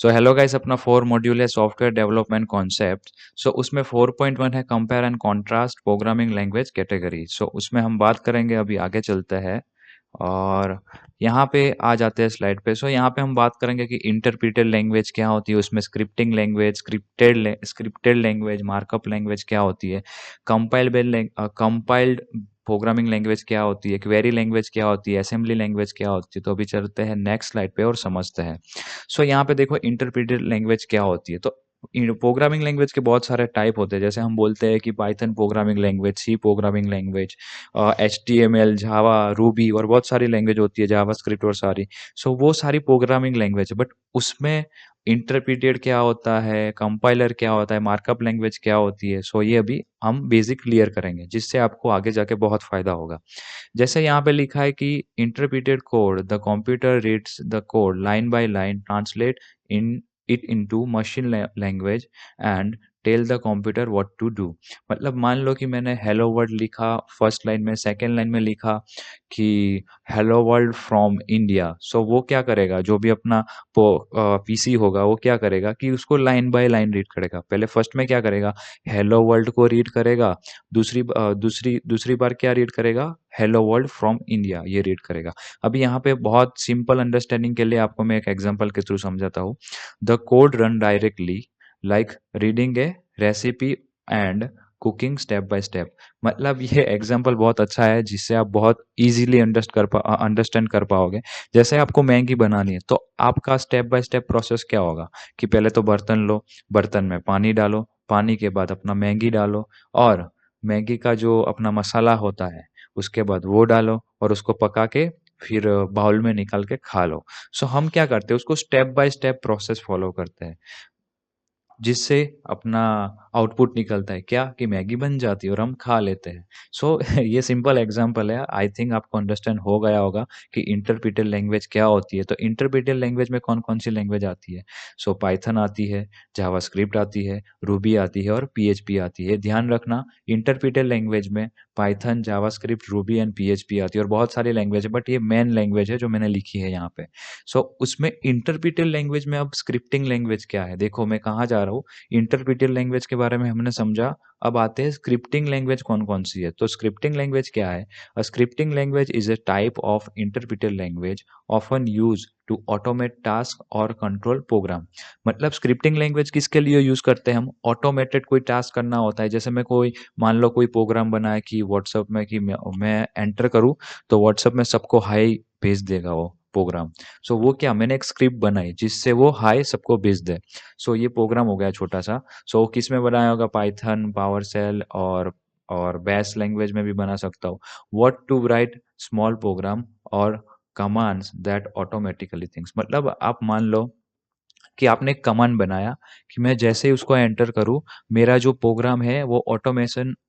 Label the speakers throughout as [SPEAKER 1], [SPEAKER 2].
[SPEAKER 1] So hello guys, अपना 4 module है software development concept. सो उसमें 4.1 है compare and contrast programming language category. So उसमें हम बात करेंगे, अभी आगे चलते हैं और यहाँ पे आ जाते हैं स्लाइड पे। सो यहाँ पे हम बात करेंगे कि इंटरप्रिटेड लैंग्वेज क्या होती है, उसमें scripting language, scripted language, markup language क्या होती है, कंपाइल्ड प्रोग्रामिंग लैंग्वेज क्या होती है, क्वेरी लैंग्वेज क्या होती है, असेंबली लैंग्वेज क्या होती है। तो अभी चलते हैं नेक्स्ट स्लाइड पे और समझते हैं। सो यहाँ पे देखो इंटरप्रिटेड लैंग्वेज क्या होती है। तो प्रोग्रामिंग लैंग्वेज के बहुत सारे टाइप होते हैं, जैसे हम बोलते हैं कि Python programming language, C programming language, HTML, Java, Ruby और बहुत सारी लैंग्वेज होती है, जावास्क्रिप्ट और सारी। सो वो सारी प्रोग्रामिंग लैंग्वेज है, बट उसमें इंटरप्रिटेड क्या होता है, कंपाइलर क्या होता है, मार्कअप लैंग्वेज क्या होती है। सो ये अभी हम बेसिक क्लियर करेंगे, जिससे आपको आगे जाके बहुत फायदा होगा। जैसे यहाँ पे लिखा है कि interpreted code, the computer reads the code line by line, translate in it into machine language and tell the computer what to do. मतलब मान लो कि मैंने हेलो वर्ल्ड लिखा फर्स्ट लाइन में, सेकंड लाइन में लिखा कि hello world from India. So वो क्या करेगा, जो भी अपना पीसी होगा वो क्या करेगा कि उसको लाइन बाय लाइन रीड करेगा। पहले फर्स्ट में क्या करेगा, हेलो वर्ल्ड को रीड करेगा। दूसरी बार क्या रीड करेगा, हेलो वर्ल्ड फ्रॉम इंडिया, ये रीड करेगा। अभी यहाँ पे बहुत सिंपल अंडरस्टैंडिंग के लिए आपको मैं एक एग्जांपल के थ्रू समझाता हूँ। The code run directly like reading A recipe and cooking step by step. मतलब ये एग्जांपल बहुत अच्छा है, जिससे आप बहुत इजीली अंडरस्टैंड कर पाओगे। जैसे आपको मैगी बनानी है, तो आपका स्टेप बाय स्टेप प्रोसेस क्या होगा कि पहले तो बर्तन लो, बर्तन में पानी डालो, पानी के बाद अपना मैगी डालो, और मैगी का जो अपना मसाला होता है उसके बाद वो डालो और उसको पका के फिर बाउल में निकाल के खा लो। सो हम क्या करते हैं, उसको step by step process follow करते हैं, जिससे अपना आउटपुट निकलता है क्या कि मैगी बन जाती है और हम खा लेते हैं। सो ये सिंपल एग्जांपल है, आई थिंक आपको अंडरस्टैंड हो गया होगा कि इंटरप्रिटेड लैंग्वेज क्या होती है। तो इंटरप्रिटेड लैंग्वेज में कौन कौन सी लैंग्वेज आती है। सो पाइथन आती है, जावास्क्रिप्ट आती है, रूबी आती है और पीएचपी आती है। ध्यान रखना, इंटरप्रिटेड लैंग्वेज में Python, JavaScript, Ruby and PHP आती है और बहुत सारी लैंग्वेज है, बट ये मेन लैंग्वेज है जो मैंने लिखी है यहाँ पे। सो उसमें इंटरप्रिटेड लैंग्वेज में अब स्क्रिप्टिंग लैंग्वेज क्या है, देखो मैं कहाँ जा रहा हूँ। इंटरप्रिटेड लैंग्वेज के बारे में हमने समझा, अब आते हैं स्क्रिप्टिंग लैंग्वेज कौन कौन सी है। तो स्क्रिप्टिंग लैंग्वेज क्या है, a scripting language is a type of interpreted language often use to automate task और कंट्रोल प्रोग्राम। मतलब स्क्रिप्टिंग लैंग्वेज किसके लिए यूज करते हैं हम, ऑटोमेटेड कोई टास्क करना होता है। जैसे मैं कोई, मान लो कोई प्रोग्राम बना है कि व्हाट्सएप में कि मैं एंटर करूँ तो व्हाट्सएप में सबको हाई भेज देगा वो प्रोग्राम। सो वो क्या, मैंने एक स्क्रिप्ट बनाई जिससे वो हाई सबको भेज दे। सो ये प्रोग्राम हो गया छोटा सा। सो किस में बनाया होगा, पाइथन, पावर सेल और बैश लैंग्वेज में भी बना सकता हूँ। What to write small program और कमांड्स दैट ऑटोमेटिकली थिंग्स। मतलब आप मान लो कि आपने एक कमांड बनाया कि मैं जैसे ही उसको एंटर करूँ, मेरा जो प्रोग्राम है वो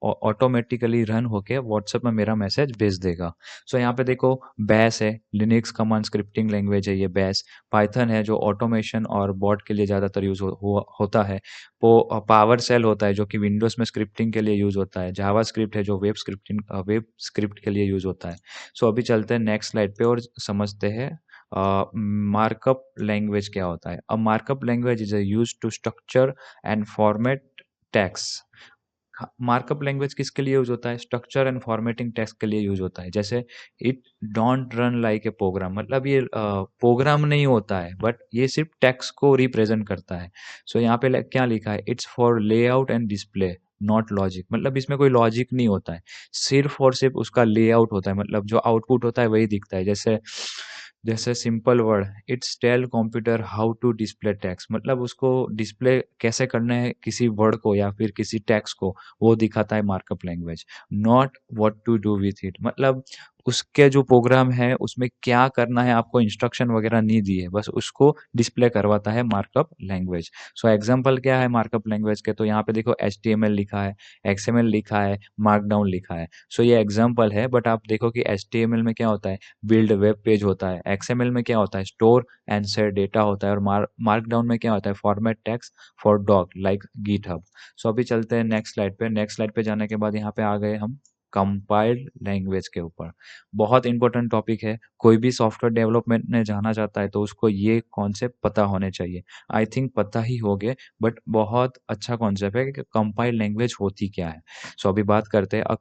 [SPEAKER 1] ऑटोमेटिकली रन होके व्हाट्सएप में मेरा मैसेज भेज देगा। सो यहाँ पे देखो, बैश है, लिनक्स कमांड स्क्रिप्टिंग लैंग्वेज है ये बैश। पाइथन है जो ऑटोमेशन और बॉट के लिए ज़्यादातर यूज होता है। पावर सेल होता है जो कि विंडोज़ में स्क्रिप्टिंग के लिए यूज होता है। जावा स्क्रिप्ट है जो वेब स्क्रिप्ट के लिए यूज होता है। सो अभी चलते हैं नेक्स्ट स्लाइड पे और समझते हैं मार्कअप लैंग्वेज क्या होता है। अब markup language is use to structure and format text. Markup language किसके लिए यूज होता है, स्ट्रक्चर एंड फॉर्मेटिंग टेक्स्ट के लिए यूज होता है। जैसे it don't run like a program, मतलब ये प्रोग्राम नहीं होता है, बट ये सिर्फ टेक्स्ट को रिप्रेजेंट करता है। सो यहाँ पे क्या लिखा है, it's for layout and display not logic. मतलब इसमें कोई लॉजिक नहीं होता है, सिर्फ और सिर्फ उसका लेआउट होता है, मतलब जो आउटपुट होता है वही दिखता है। जैसे जैसे simple word, it's tell computer how to display text, मतलब उसको डिस्प्ले कैसे करना है किसी वर्ड को या फिर किसी टेक्स्ट को, वो दिखाता है markup language. Not what to do with it, मतलब उसके जो प्रोग्राम है उसमें क्या करना है, आपको इंस्ट्रक्शन वगैरह नहीं दी है, बस उसको डिस्प्ले करवाता है मार्कअप लैंग्वेज। सो एग्जांपल क्या है मार्कअप लैंग्वेज के, तो यहाँ पे देखो HTML लिखा है, XML लिखा है, मार्कडाउन लिखा है। सो ये एग्जांपल है, बट आप देखो कि HTML में क्या होता है, बिल्ड वेब पेज होता है। XML में क्या होता है, स्टोर एंड शेयर डेटा होता है। और मार्कडाउन में क्या होता है, format text for doc like GitHub. So अभी चलते हैं नेक्स्ट स्लाइड पे। नेक्स्ट स्लाइड पे जाने के बाद यहाँ पे आ गए हम कंपाइल्ड लैंग्वेज के ऊपर। बहुत इंपॉर्टेंट टॉपिक है, कोई भी सॉफ्टवेयर डेवलपमेंट में जाना चाहता है तो उसको ये कॉन्सेप्ट पता होने चाहिए। आई थिंक पता ही होगे, बट बहुत अच्छा कॉन्सेप्ट है कि कंपाइल्ड लैंग्वेज होती क्या है। सो अभी बात करते हैं, a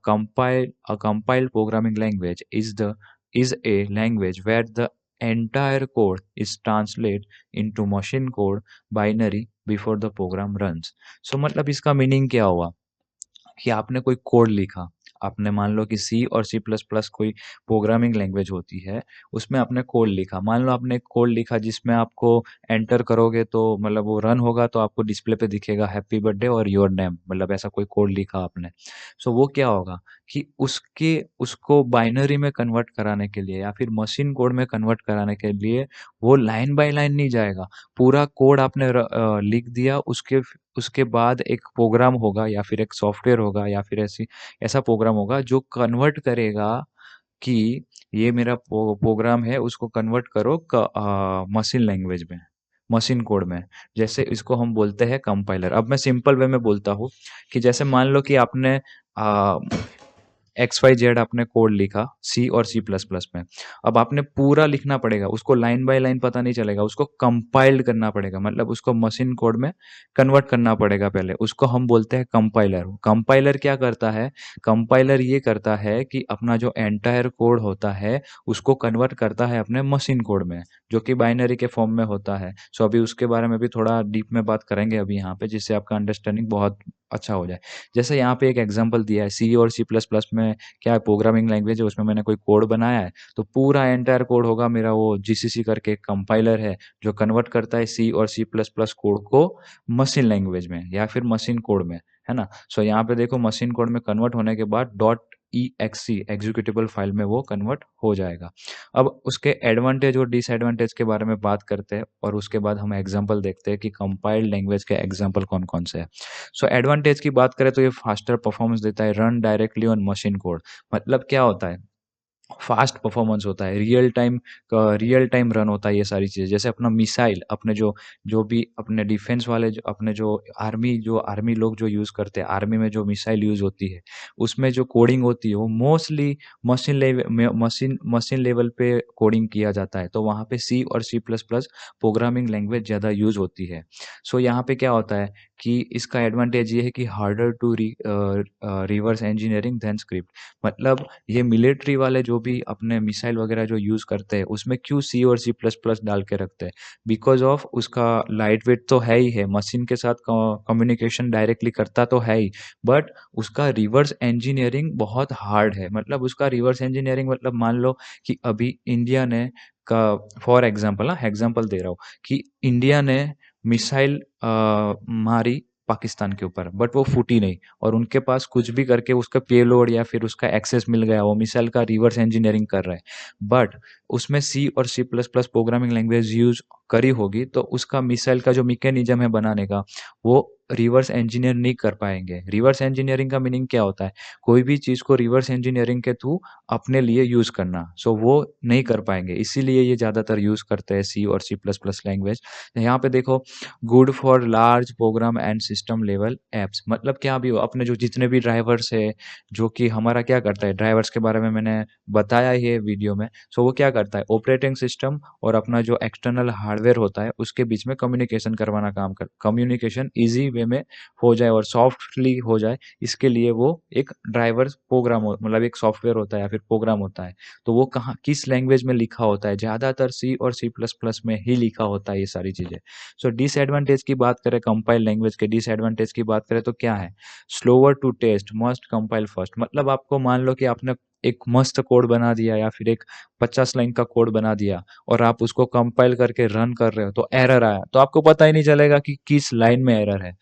[SPEAKER 1] compiled programming language is a language where the entire code is translated into machine code binary before the program runs। सो मतलब इसका मीनिंग क्या हुआ कि आपने कोई कोड लिखा, आपने मान लो कि सी और सी प्लस प्लस कोई प्रोग्रामिंग लैंग्वेज होती है, उसमें आपने कोड लिखा। मान लो आपने एक कोड लिखा जिसमें आपको एंटर करोगे तो मतलब वो रन होगा तो आपको डिस्प्ले पे दिखेगा हैप्पी बर्थडे और योर नेम, मतलब ऐसा कोई कोड लिखा आपने। सो वो क्या होगा कि उसको बाइनरी में कन्वर्ट कराने के लिए या फिर मशीन कोड में कन्वर्ट कराने के लिए वो लाइन बाय लाइन नहीं जाएगा। पूरा कोड आपने लिख दिया, उसके बाद एक प्रोग्राम होगा या फिर एक सॉफ्टवेयर होगा या फिर ऐसा प्रोग्राम होगा जो कन्वर्ट करेगा कि ये मेरा प्रोग्राम है, उसको कन्वर्ट करो मशीन लैंग्वेज में, मशीन कोड में। जैसे इसको हम बोलते हैं कंपाइलर। अब मैं सिंपल वे में बोलता हूँ कि जैसे मान लो कि आपने एक्स वाई जेड आपने कोड लिखा सी और सी प्लस प्लस में। अब आपने पूरा लिखना पड़ेगा, उसको लाइन बाय लाइन पता नहीं चलेगा, उसको कंपाइल्ड करना पड़ेगा, मतलब उसको मशीन कोड में कन्वर्ट करना पड़ेगा पहले। उसको हम बोलते हैं कंपाइलर। कंपाइलर क्या करता है? कंपाइलर ये करता है कि अपना जो एंटायर कोड होता है उसको कन्वर्ट करता है अपने मशीन कोड में, जो कि बाइनरी के फॉर्म में होता है। सो अभी उसके बारे में भी थोड़ा डीप में बात करेंगे अभी यहाँ पे, जिससे आपका अंडरस्टैंडिंग बहुत अच्छा हो जाए। जैसे यहाँ पे एक एग्जांपल दिया है, सी और सी प्लस प्लस में क्या है, प्रोग्रामिंग लैंग्वेज है, उसमें मैंने कोई कोड बनाया है तो पूरा एंटायर कोड होगा मेरा वो जीसीसी करके एक कंपाइलर है जो कन्वर्ट करता है सी और सी प्लस प्लस कोड को मशीन लैंग्वेज में या फिर मशीन कोड में, है ना। सो यहाँ पे देखो मशीन कोड में कन्वर्ट होने के बाद डॉट EXE एग्जीक्यूटेबल फाइल में वो कन्वर्ट हो जाएगा। अब उसके एडवांटेज और डिसएडवांटेज के बारे में बात करते हैं और उसके बाद हम एग्जांपल देखते हैं कि कंपाइल्ड लैंग्वेज के एग्जांपल कौन कौन से हैं। सो एडवांटेज की बात करें तो ये फास्टर परफॉर्मेंस देता है, run directly on machine code. मतलब क्या होता है, फास्ट परफॉर्मेंस होता है, रियल टाइम रन होता है ये सारी चीज़ें। जैसे अपना मिसाइल, अपने जो जो भी अपने डिफेंस वाले जो अपने जो आर्मी लोग जो यूज़ करते हैं, आर्मी में जो मिसाइल यूज़ होती है उसमें जो कोडिंग होती है वो मोस्टली मशीन लेवल पे कोडिंग किया जाता है, तो वहाँ पे सी और C plus plus programming language ज़्यादा यूज़ होती है। सो यहाँ पे क्या होता है कि इसका एडवांटेज ये है कि harder to reverse engineering than script. मतलब ये मिलिट्री वाले जो भी अपने मिसाइल वगैरह जो यूज़ करते हैं उसमें क्यों सी और सी प्लस प्लस डाल के रखते हैं? बिकॉज ऑफ उसका लाइट वेट तो है ही है, मशीन के साथ कम्युनिकेशन डायरेक्टली करता तो है ही, बट उसका रिवर्स इंजीनियरिंग बहुत हार्ड है। मतलब उसका रिवर्स इंजीनियरिंग मतलब मान लो कि अभी इंडिया ने का फॉर एग्जांपल, हाँ एग्जांपल दे रहा हूँ कि इंडिया ने मिसाइल मारी पाकिस्तान के ऊपर, बट वो फूटी नहीं और उनके पास कुछ भी करके उसका पेलोड या फिर उसका एक्सेस मिल गया, वो मिसाइल का रिवर्स इंजीनियरिंग कर रहे हैं। बट उसमें सी और C plus plus programming language use करी होगी तो उसका मिसाइल का जो मैकेनिज्म है बनाने का वो रिवर्स इंजीनियर नहीं कर पाएंगे। रिवर्स इंजीनियरिंग का मीनिंग क्या होता है? कोई भी चीज़ को रिवर्स इंजीनियरिंग के थ्रू अपने लिए यूज़ करना। सो वो नहीं कर पाएंगे, इसीलिए ये ज़्यादातर यूज़ करते हैं सी और सी प्लस प्लस लैंग्वेज। यहाँ पे देखो, good for large program and system level apps. मतलब क्या भी हो, अपने जो जितने भी ड्राइवर्स है, जो कि हमारा क्या करता है, ड्राइवर्स के बारे में मैंने बताया ही है वीडियो में। सो वो क्या करता है, ऑपरेटिंग सिस्टम और अपना जो एक्सटर्नल हार्डवेयर होता है उसके बीच में कम्युनिकेशन करवाना काम कर, कम्युनिकेशन ईजी वे में हो जाए और सॉफ्टली हो जाए, इसके लिए वो एक ड्राइवर प्रोग्राम मतलब एक सॉफ्टवेयर होता है या फिर प्रोग्राम होता है। तो वो कहाँ किस लैंग्वेज में लिखा होता है, ज़्यादातर सी और सी प्लस प्लस में ही लिखा होता है ये सारी चीज़ें। सो डिसएडवांटेज की बात करें, कंपाइल लैंग्वेज के डिसएडवांटेज की बात करें तो क्या है, slower to test, must compile first. मतलब आपको मान लो कि आपने एक मस्त कोड बना दिया या फिर एक 50 लाइन का कोड बना दिया और आप उसको कंपाइल करके रन कर रहे हो तो एरर आया तो आपको पता ही नहीं चलेगा कि किस लाइन में एरर है।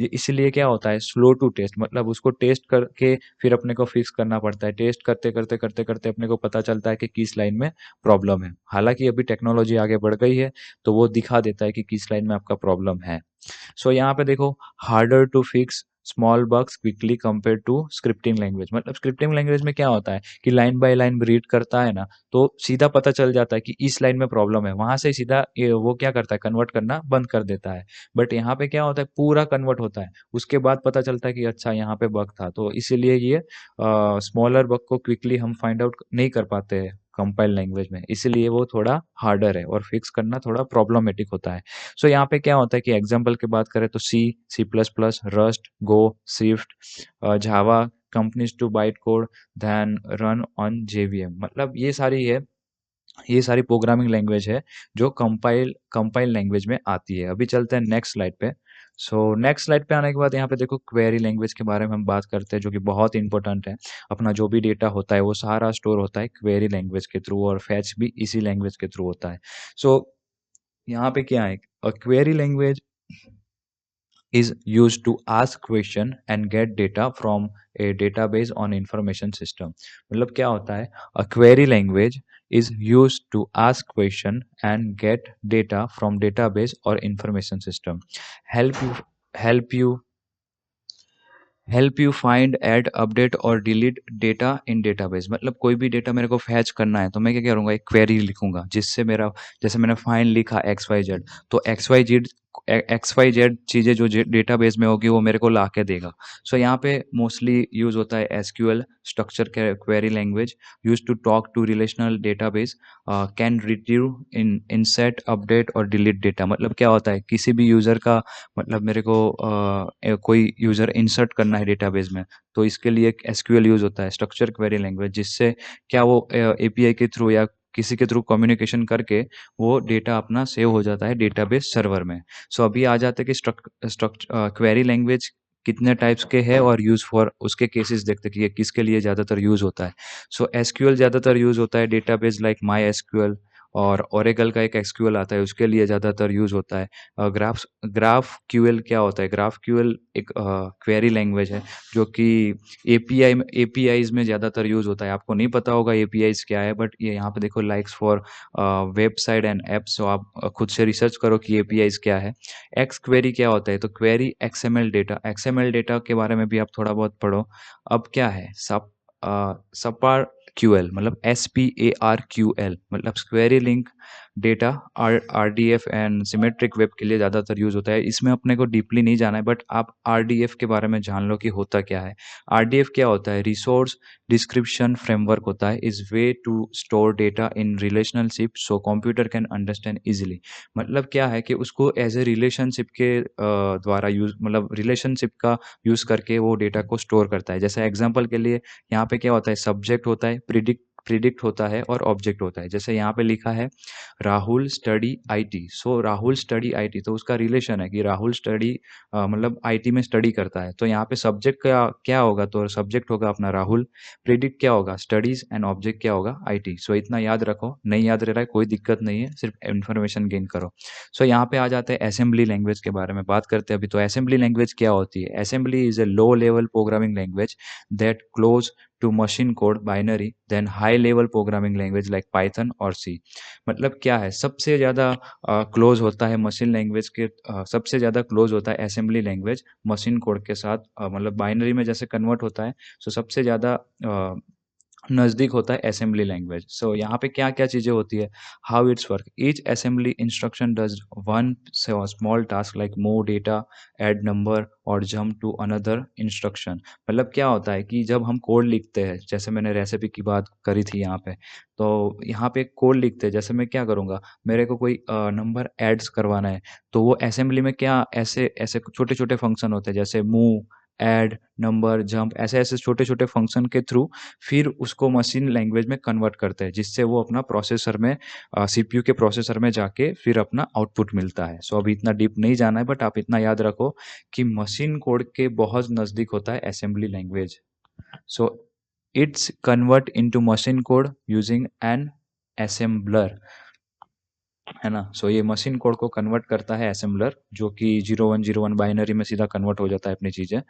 [SPEAKER 1] इसलिए क्या होता है, स्लो टू टेस्ट, मतलब उसको टेस्ट करके फिर अपने को फिक्स करना पड़ता है। टेस्ट करते करते करते करते अपने को पता चलता है कि किस लाइन में प्रॉब्लम है। हालांकि अभी टेक्नोलॉजी आगे बढ़ गई है तो वो दिखा देता है कि किस लाइन में आपका प्रॉब्लम है। सो यहाँ पे देखो, harder to fix, small bugs quickly compare to scripting language. मतलब स्क्रिप्टिंग लैंग्वेज में क्या होता है कि लाइन बाय लाइन रीड करता है ना, तो सीधा पता चल जाता है कि इस लाइन में प्रॉब्लम है, वहां से सीधा वो क्या करता है, कन्वर्ट करना बंद कर देता है। बट यहाँ पे क्या होता है, पूरा कन्वर्ट होता है, उसके बाद पता चलता है कि अच्छा यहाँ पे बग था। तो इसीलिए ये स्मॉलर बग को क्विकली हम फाइंड आउट नहीं कर पाते हैं कंपाइल लैंग्वेज में, इसलिए वो थोड़ा हार्डर है और फिक्स करना थोड़ा प्रॉब्लमेटिक होता है। सो यहाँ पे क्या होता है कि एग्जाम्पल की बात करें तो C, C plus plus, rust, go, swift, Java compiles to byte code then run on JVM. मतलब ये सारी प्रोग्रामिंग लैंग्वेज है जो कंपाइल लैंग्वेज में आती है। अभी चलते हैं नेक्स्ट स्लाइड पे। सो नेक्स्ट स्लाइड पे आने के बाद यहाँ पे देखो क्वेरी लैंग्वेज के बारे में हम बात करते हैं, जो कि बहुत इंपॉर्टेंट है। अपना जो भी डेटा होता है वो सारा स्टोर होता है क्वेरी लैंग्वेज के थ्रू, और फैच भी इसी लैंग्वेज के थ्रू होता है। सो यहाँ पे क्या है, query language is used to ask question and get data from a database on information system। मतलब क्या होता है, a query language is used to ask question and get data from database or information system, help you help you help you find, add, update और delete data इन database. मतलब कोई भी data मेरे को फैच करना है तो मैं क्या करूँगा, एक क्वेरी लिखूंगा जिससे मेरा, जैसे मैंने फाइंड लिखा एक्स वाई जेड, तो एक्स वाई जेड चीज़ें जो डेटाबेस में होगी वो मेरे को ला के देगा। सो यहाँ पे मोस्टली यूज़ होता है SQL, structure query language, use to talk to relational database, can retrieve, insert, update और डिलीट डेटा। मतलब क्या होता है, किसी भी यूज़र का, मतलब मेरे को कोई यूज़र इंसर्ट करना है डेटाबेस में, तो इसके लिए एक एसक्यूएल यूज़ होता है, स्ट्रक्चर क्वेरी लैंग्वेज, जिससे क्या वो एपीआई के थ्रू या किसी के थ्रू कम्युनिकेशन करके वो डेटा अपना सेव हो जाता है डेटाबेस सर्वर में। सो अभी आ जाते हैं कि क्वेरी लैंग्वेज कितने टाइप्स के हैं और यूज़ फॉर उसके केसेस देखते हैं कि ये किसके लिए ज़्यादातर यूज़ होता है। सो एसक्यूएल ज़्यादातर यूज़ होता है डेटाबेस लाइक माई एसक्यूएल, और ओरेकल का एक एसक्यूएल आता है उसके लिए ज़्यादातर यूज़ होता है। ग्राफ क्यूएल क्या होता है, ग्राफ क्यूएल एक क्वेरी लैंग्वेज है जो कि एपीआईज में ज़्यादातर यूज़ होता है। आपको नहीं पता होगा एपीआईज क्या है, बट ये यहाँ पे देखो likes for website and apps, तो आप खुद से रिसर्च करो कि एपीआईज क्या है। एक्स क्वेरी क्या होता है, तो क्वेरी एक्सएमएल डेटा के बारे में भी आप थोड़ा बहुत पढ़ो। अब क्या है सपार क्यूएल, मतलब SPARQL, मतलब query link data, RDF and symmetric web के लिए ज़्यादातर यूज़ होता है। इसमें अपने को डीपली नहीं जाना है, बट आप आरडीएफ के बारे में जान लो कि होता क्या है। आरडीएफ क्या होता है, रिसोर्स डिस्क्रिप्शन फ्रेमवर्क होता है, is way to store data in relationship so computer can understand easily. मतलब क्या है कि उसको एज ए रिलेशनशिप के द्वारा यूज, मतलब रिलेशनशिप का यूज़ करके वो डेटा को स्टोर करता है। जैसे एग्जाम्पल के लिए यहाँ पे क्या होता है, सब्जेक्ट होता है, प्रिडिक्ट होता है और ऑब्जेक्ट होता है। जैसे यहाँ पे लिखा है Rahul study IT, so Rahul study IT, तो उसका रिलेशन है कि राहुल स्टडी मतलब आईटी में स्टडी करता है। तो यहाँ पे सब्जेक्ट का क्या होगा, तो सब्जेक्ट होगा अपना राहुल, प्रिडिक्ट क्या होगा स्टडीज, एंड ऑब्जेक्ट क्या होगा आईटी। सो इतना याद रखो, नहीं याद रह रहा है कोई दिक्कत नहीं है, सिर्फ इन्फॉर्मेशन गेन करो। सो यहाँ पे आ जाते हैं असेंबली लैंग्वेज के बारे में बात करते हैं अभी। तो असेंबली लैंग्वेज क्या होती है, assembly is a low level programming language that close to machine code binary than high level programming language like Python और सी। मतलब क्या है, सबसे ज़्यादा क्लोज होता है मशीन लैंग्वेज के, सबसे ज़्यादा क्लोज होता है असेंबली लैंग्वेज मशीन कोड के साथ, मतलब बाइनरी में जैसे कन्वर्ट होता है। सो सबसे ज़्यादा नज़दीक होता है असेंबली लैंग्वेज। सो यहाँ पे क्या क्या चीज़ें होती है, how it's work, each assembly instruction does one small task like move data, add number और जंप टू अनदर इंस्ट्रक्शन। मतलब क्या होता है कि जब हम कोड लिखते हैं, जैसे मैंने रेसिपी की बात करी थी यहाँ पे, तो यहाँ पे कोड लिखते हैं, जैसे मैं क्या करूँगा, मेरे को कोई नंबर ऐड्स करवाना है, तो वो असेंबली में क्या ऐसे ऐसे छोटे छोटे फंक्शन होते हैं, जैसे मूव, ऐड, नंबर, जंप, ऐसे ऐसे छोटे छोटे फंक्शन के थ्रू फिर उसको मशीन लैंग्वेज में कन्वर्ट करते हैं, जिससे वो अपना प्रोसेसर में, सीपीयू के प्रोसेसर में जाके फिर अपना आउटपुट मिलता है। सो अभी इतना डीप नहीं जाना है, बट आप इतना याद रखो कि मशीन कोड के बहुत नज़दीक होता है assembly language. So it's convert into machine code using an assembler, है ना। सो ये मशीन कोड को कन्वर्ट करता है असेंबलर, जो कि 0101 बाइनरी में सीधा कन्वर्ट हो जाता है अपनी चीज़ें।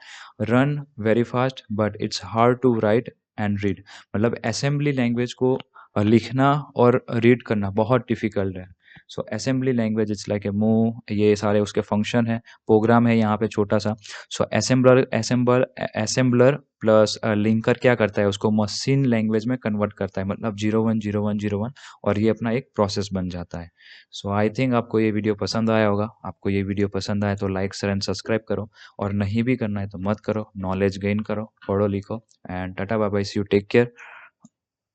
[SPEAKER 1] Run very fast but it's hard to write and read. मतलब असेंबली लैंग्वेज को लिखना और रीड करना बहुत डिफिकल्ट है। So assembly language it's like a move, ये सारे उसके फंक्शन है, प्रोग्राम है यहाँ पे छोटा सा। सो असेंबलर प्लस लिंकर क्या करता है, उसको मशीन लैंग्वेज में कन्वर्ट करता है, मतलब 010101 और ये अपना एक प्रोसेस बन जाता है। सो आई थिंक आपको ये वीडियो पसंद आया होगा। आपको ये वीडियो पसंद आए तो लाइक शेयर एंड सब्सक्राइब करो, और नहीं भी करना है तो मत करो, नॉलेज गेन करो, पढ़ो लिखो। And tata bye bye, see you, take care.